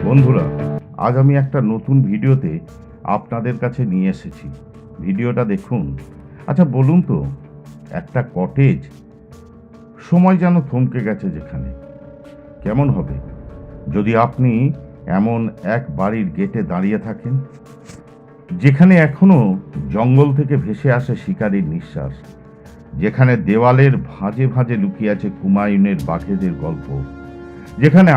বন্ধুরা, আজ আমি একটা নতুন ভিডিওতে আপনাদের কাছে নিয়ে এসেছি। ভিডিওটা দেখুন। আচ্ছা বলুন তো, একটা কটেজ, সময় যেন থমকে গেছে যেখানে, কেমন হবে যদি আপনি এমন এক বাড়ির গেটে দাঁড়িয়ে থাকেন, যেখানে এখনো জঙ্গল থেকে ভেসে আসে শিকারীর নিঃশ্বাস, যেখানে দেওয়ালের ভাঁজে ভাঁজে লুকিয়ে আছে হুমায়ুনের বাঘেদের গল্প, যেখানে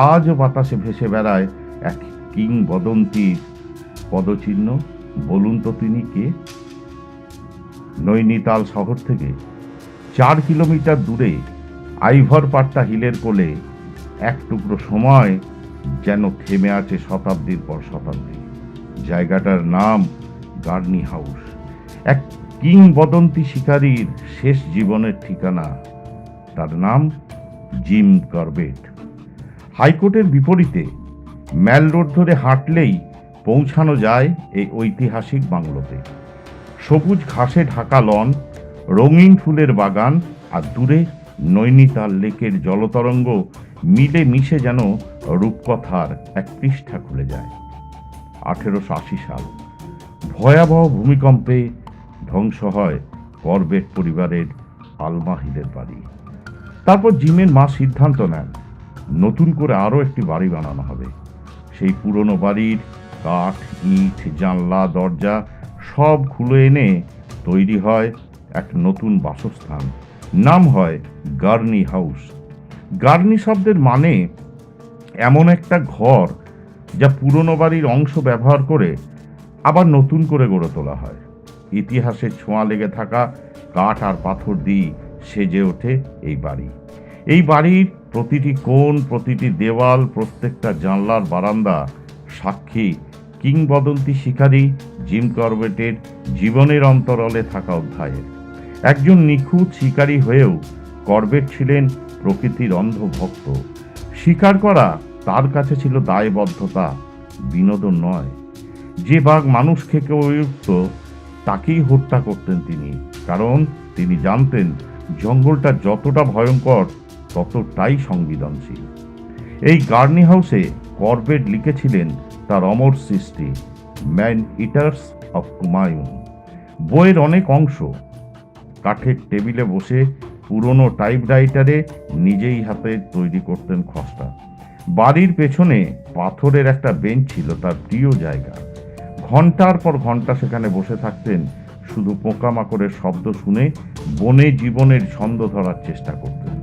আজও বাতাসে ভেসে বেড়ায় এক কিংবদন্তির পদচিহ্ন। বলুন তো তিনি কে? নৈনিতাল শহর থেকে 4 কিলোমিটার দূরে আইভর পাট্টা হিলের কোলে এক টুকরো সময় যেন থেমে আছে শতাব্দীর পর শতাব্দী। জায়গাটার নাম গার্নি হাউস, এক কিংবদন্তি শিকারীর শেষ জীবনের ঠিকানা। তার নাম জিম করবেট। হাইকোর্টের বিপরীতে ম্যাল রোড ধরে হাঁটলেই পৌঁছানো যায় এই ঐতিহাসিক বাংলোতে। সবুজ ঘাসে ঢাকা লন, রঙিন ফুলের বাগান, আর দূরে নৈনিতাল লেকের জলতরঙ্গ মিলে মিশে যেন রূপকথার এক পৃষ্ঠা খুলে যায়। 1880 সাল, ভয়াবহ ভূমিকম্পে ধ্বংস হয় করবেট পরিবারের আলমা হিলের বাড়ি। তারপর জিমের মা সিদ্ধান্ত নেন নতুন করে আরও একটি বাড়ি বানানো হবে। সেই পুরনো বাড়ির কাঠ, ইট, জানলা, দরজা সব খুলে এনে তৈরি হয় এক নতুন বাসস্থান। নাম হয় গার্নি হাউস। গার্নি শব্দের মানে এমন একটা ঘর যা পুরনো বাড়ির অংশ ব্যবহার করে আবার নতুন করে গড়ে তোলা হয়। ইতিহাসের ছোঁয়া লেগে থাকা কাঠ আর পাথর দিয়ে সেজে ওঠে এই বাড়ি। এই বাড়ির প্রতিটি কোণ, প্রতিটি দেওয়াল, প্রত্যেকটা জানলার বারান্দা সাক্ষী কিংবদন্তি শিকারী জিম করবেটের জীবনের অন্তরালে থাকা অধ্যায়ের। একজন নিখুঁত শিকারী হয়েও করবেট ছিলেন প্রকৃতির অন্ধ ভক্ত। শিকার করা তার কাছে ছিল দায়বদ্ধতা, বিনোদন নয়। যে বাঘ মানুষ খেতে উপযুক্ত তাকেই হত্যা করতেন তিনি, কারণ তিনি জানতেন জঙ্গলটা যতটা ভয়ঙ্কর ততটাই সংবেদনশীল। এই গার্নি হাউসে করবেট লিখেছিলেন তার অমর সৃষ্টি ম্যান ইটার্স অফ হুমায়ুন। বইয়ের অনেক অংশ কাঠের টেবিলে বসে পুরনো টাইপরাইটারে নিজেই হাতে তৈরি করতেন খসড়া। বাড়ির পেছনে পাথরের একটা বেঞ্চ ছিল তার প্রিয় জায়গা। ঘন্টার পর ঘন্টা সেখানে বসে থাকতেন, শুধু পোকামাকড়ের শব্দ শুনে বনে জীবনের ছন্দ ধরার চেষ্টা করতেন।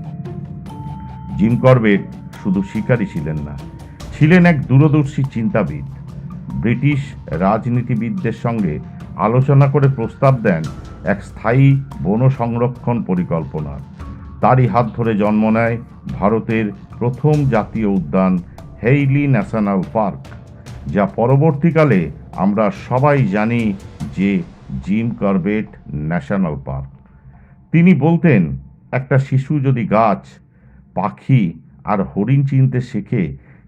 জিম করবেট শুধু শিকারী ছিলেন না, ছিলেন এক দূরদর্শী চিন্তাবিদ। ব্রিটিশ রাজনীতিবিদদের সঙ্গে আলোচনা করে প্রস্তাব দেন এক স্থায়ী বন সংরক্ষণ পরিকল্পনা। তারই হাত ধরে জন্ম নেয় ভারতের প্রথম জাতীয় উদ্যান হেইলি ন্যাশনাল পার্ক, যা পরবর্তীকালে আমরা সবাই জানি যে জিম করবেট ন্যাশনাল পার্ক। তিনি বলতেন, একটা শিশু যদি গাছ, পাখি আর হরিণ চিনতে শেখে,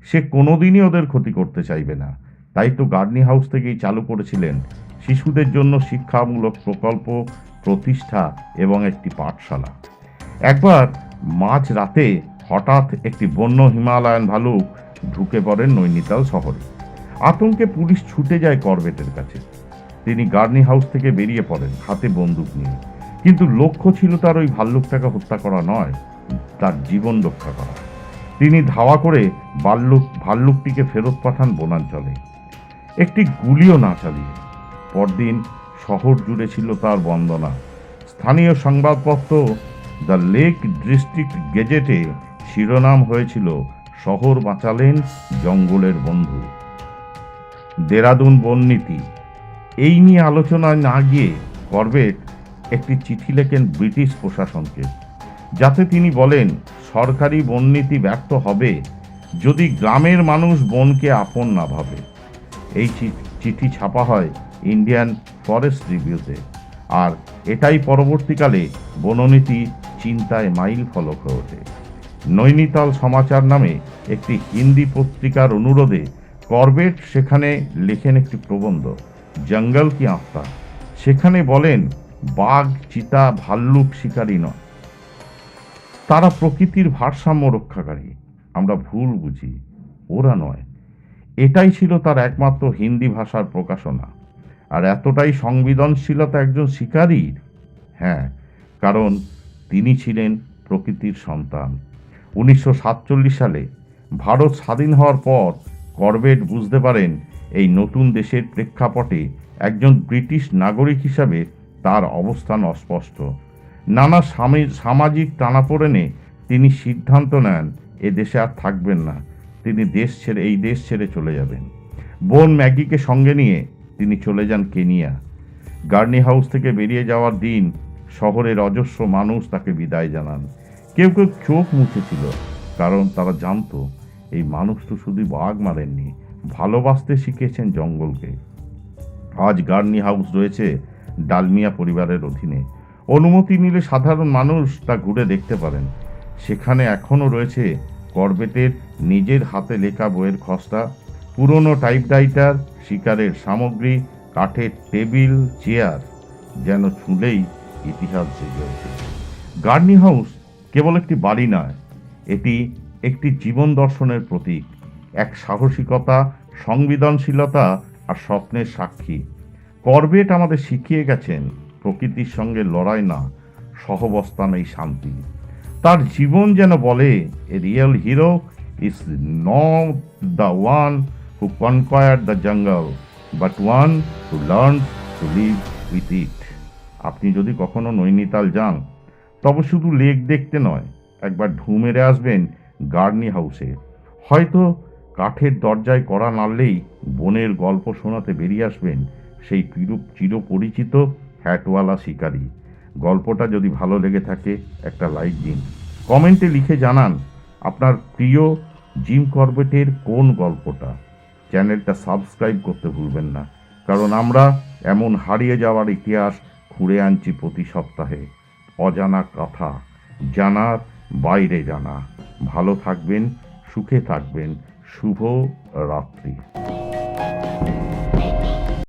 সে কোনোদিনই ওদের ক্ষতি করতে চাইবে না। তাই তো গার্নি হাউস থেকেই চালু করেছিলেন শিশুদের জন্য শিক্ষামূলক প্রকল্প প্রতিষ্ঠা এবং একটি পাঠশালা। একবার মাঝ রাতে হঠাৎ একটি বন্য হিমালয়ান ভালুক ঢুকে পড়েন নৈনিতাল শহরে। আতঙ্কে পুলিশ ছুটে যায় করবেটের কাছে। তিনি গার্নি হাউস থেকে বেরিয়ে পড়েন হাতে বন্দুক নিয়ে, কিন্তু লক্ষ্য ছিল তার ওই ভাল্লুকটাকে হত্যা করা নয়, তার জীবন রক্ষা করা। তিনি ধাওয়া করে ভাল্লুকটিকে ফেরত পাঠান বনাঞ্চলে, একটি গুলিও না চালিয়ে। পরদিন শহর জুড়ে ছিল তার বন্দনা। স্থানীয় সংবাদপত্র দ্য লেক ডিস্ট্রিক্ট গেজেটে শিরোনাম হয়েছিল, শহর বাঁচালেন জঙ্গলের বন্ধু। দেরাদুন বননীতি এই নিয়ে আলোচনায় না গিয়ে করবেট একটি চিঠি লেখেন ব্রিটিশ প্রশাসনকে, যাতে তিনি বলেন সরকারি বননীতি ব্যর্থ হবে যদি গ্রামের মানুষ বনকে আপন না ভাবে। এই চিঠি ছাপা হয় ইন্ডিয়ান ফরেস্ট রিভিউতে, আর এটাই পরবর্তীকালে বননীতি চিন্তায় মাইল ফলক হয়ে ওঠে। নৈনিতাল সমাচার নামে একটি হিন্দি পত্রিকার অনুরোধে করবেট সেখানে লেখেন একটি প্রবন্ধ, জঙ্গল কি আত্মা। সেখানে বলেন, বাঘ, চিতা, ভাল্লুক শিকারী নয়, তারা প্রকৃতির ভারসাম্য রক্ষাকারী। আমরা ভুল বুঝি, ওরা নয়। এটাই ছিল তার একমাত্র হিন্দি ভাষার প্রকাশনা। আর এতটাই সংবেদনশীলতা একজন শিকারীর। হ্যাঁ, কারণ তিনি ছিলেন প্রকৃতির সন্তান। 1947 সালে ভারত স্বাধীন হওয়ার পর করবেট বুঝতে পারেন এই নতুন দেশের প্রেক্ষাপটে একজন ব্রিটিশ নাগরিক হিসাবে তার অবস্থান অস্পষ্ট। নানা সামাজিক টানাপোড়েনে তিনি সিদ্ধান্ত নেন এ দেশে আর থাকবেন না। তিনি এই দেশ ছেড়ে চলে যাবেন। বোন ম্যাগিকে সঙ্গে নিয়ে তিনি চলে যান কেনিয়া। গার্নি হাউস থেকে বেরিয়ে যাওয়ার দিন শহরের অজস্র মানুষ তাকে বিদায় জানান। কেউ কেউ চোখ মুছেছিল, কারণ তারা জানতো এই মানুষ তো শুধু বাঘ মারেননি, ভালোবাসতে শিখেছেন জঙ্গলকে। আজ গার্নি হাউস রয়েছে ডালমিয়া পরিবারের অধীনে। অনুমতি নিলে সাধারণ মানুষ তা ঘুরে দেখতে পারেন। সেখানে এখনও রয়েছে করবেটের নিজের হাতে লেখা বইয়ের খসড়া, পুরনো টাইপরাইটার, শিকারের সামগ্রী, কাঠের টেবিল চেয়ার, যেন ছুঁলেই ইতিহাস জেগে ওঠে। গার্নি হাউস কেবল একটি বাড়ি নয়, এটি একটি জীবন দর্শনের প্রতীক, এক সাহসিকতা, সংবেদনশীলতা আর স্বপ্নের সাক্ষী। করবেট আমাদের শিখিয়ে গেছেন প্রকৃতির সঙ্গে লড়াই না, সহাবস্থানেই শান্তি। তার জীবন যেন বলে, a real hero is not the one who conquered the jungle, but one who learn to live with it. আপনি যদি কখনো নৈনিতাল যান, তবে শুধু লেক দেখতে নয়, একবার ঢু মেরে আসবেন গার্নি হাউসে। হয়তো কাঠের দরজায় কড়া নাড়লেই বনের গল্প শোনাতে বেরিয়ে আসবেন সেই চিরপরিচিত হ্যাটওয়ালা শিকারী। গল্পটা যদি ভালো লেগে থাকে একটা লাইক দিন, কমেন্টে লিখে জানান আপনার প্রিয় জিম করবেটের কোন গল্পটা। চ্যানেলটা সাবস্ক্রাইব করতে ভুলবেন না, কারণ আমরা এমন হারিয়ে যাওয়ার ইতিহাস খুঁড়ে আনছি প্রতি সপ্তাহে। অজানা কথা, জানার বাইরে জানা। ভালো থাকবেন, সুখে থাকবেন। শুভ রাত্রি।